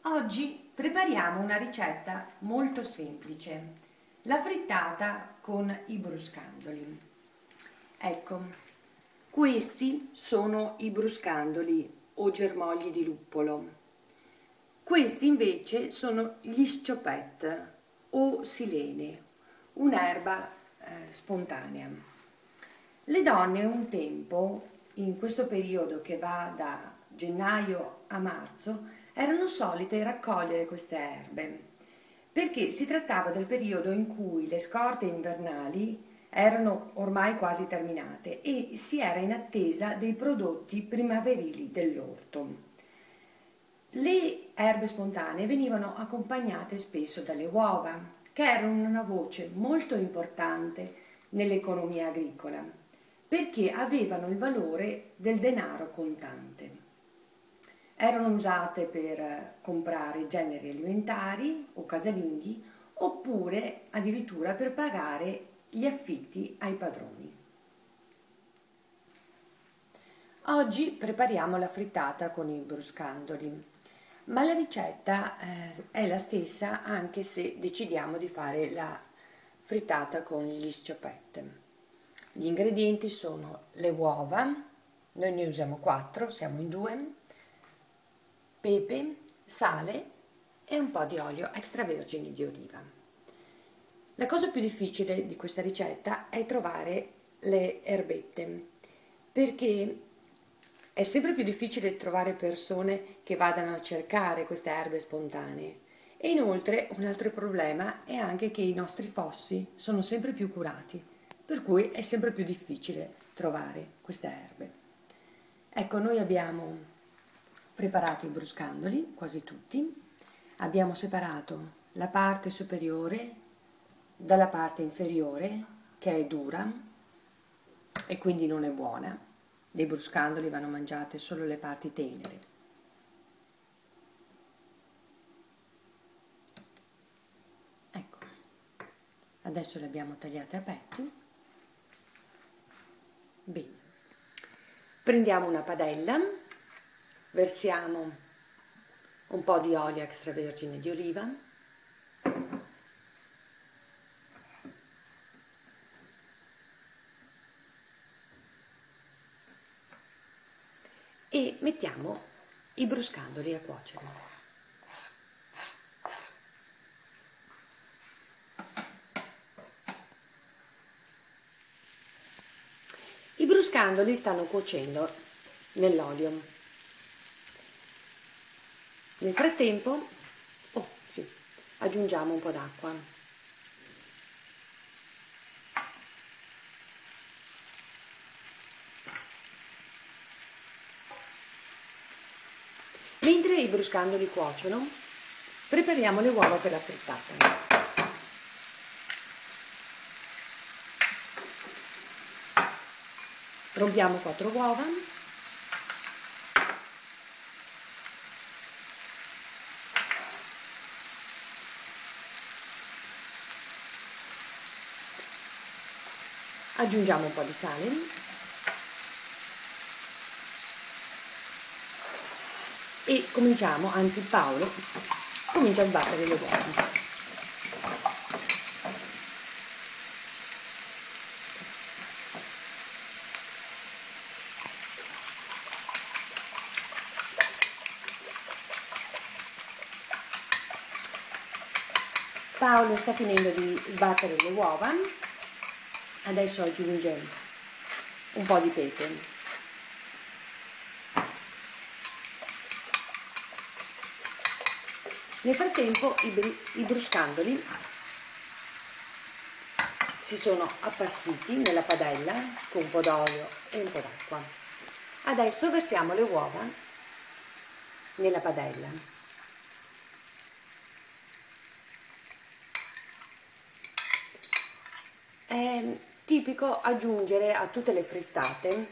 Oggi prepariamo una ricetta molto semplice, la frittata con i bruscandoli. Ecco, questi sono i bruscandoli o germogli di luppolo. Questi invece sono gli sciopet o silene, un'erba spontanea. Le donne un tempo, in questo periodo che va da gennaio a marzo, erano solite raccogliere queste erbe, perché si trattava del periodo in cui le scorte invernali erano ormai quasi terminate e si era in attesa dei prodotti primaverili dell'orto. Le erbe spontanee venivano accompagnate spesso dalle uova, che erano una voce molto importante nell'economia agricola, perché avevano il valore del denaro contante. Erano usate per comprare generi alimentari o casalinghi, oppure addirittura per pagare gli affitti ai padroni. Oggi prepariamo la frittata con i bruscandoli, ma la ricetta è la stessa anche se decidiamo di fare la frittata con gli sciopet. Gli ingredienti sono le uova, noi ne usiamo 4, siamo in 2, pepe, sale e un po' di olio extravergine di oliva. La cosa più difficile di questa ricetta è trovare le erbette, perché è sempre più difficile trovare persone che vadano a cercare queste erbe spontanee. E inoltre un altro problema è anche che i nostri fossi sono sempre più curati, per cui è sempre più difficile trovare queste erbe. Ecco, noi abbiamo preparato i bruscandoli, quasi tutti, abbiamo separato la parte superiore dalla parte inferiore, che è dura e quindi non è buona. Dei bruscandoli vanno mangiate solo le parti tenere. Ecco, adesso le abbiamo tagliate a pezzi. Bene, prendiamo una padella, versiamo un po' di olio extravergine di oliva, e mettiamo i bruscandoli a cuocere. I bruscandoli stanno cuocendo nell'olio. Nel frattempo, aggiungiamo un po' d'acqua. Mentre i bruscandoli cuociono, prepariamo le uova per la frittata. Rompiamo 4 uova. Aggiungiamo un po' di sale. E cominciamo, anzi Paolo comincia a sbattere le uova. Paolo sta finendo di sbattere le uova, adesso aggiunge un po' di pepe. Nel frattempo i bruscandoli si sono appassiti nella padella con un po' d'olio e un po' d'acqua. Adesso versiamo le uova nella padella. È tipico aggiungere a tutte le frittate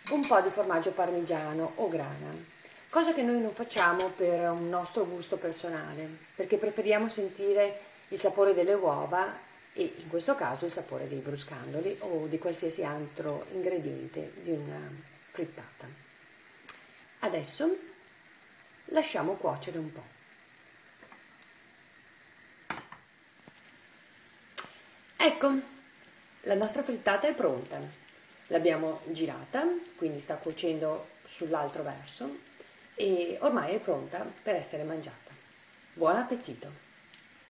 un po' di formaggio parmigiano o grana, cosa che noi non facciamo per un nostro gusto personale, perché preferiamo sentire il sapore delle uova e in questo caso il sapore dei bruscandoli o di qualsiasi altro ingrediente di una frittata. Adesso lasciamo cuocere un po'. Ecco, la nostra frittata è pronta. L'abbiamo girata, quindi sta cuocendo sull'altro verso e ormai è pronta per essere mangiata. Buon appetito!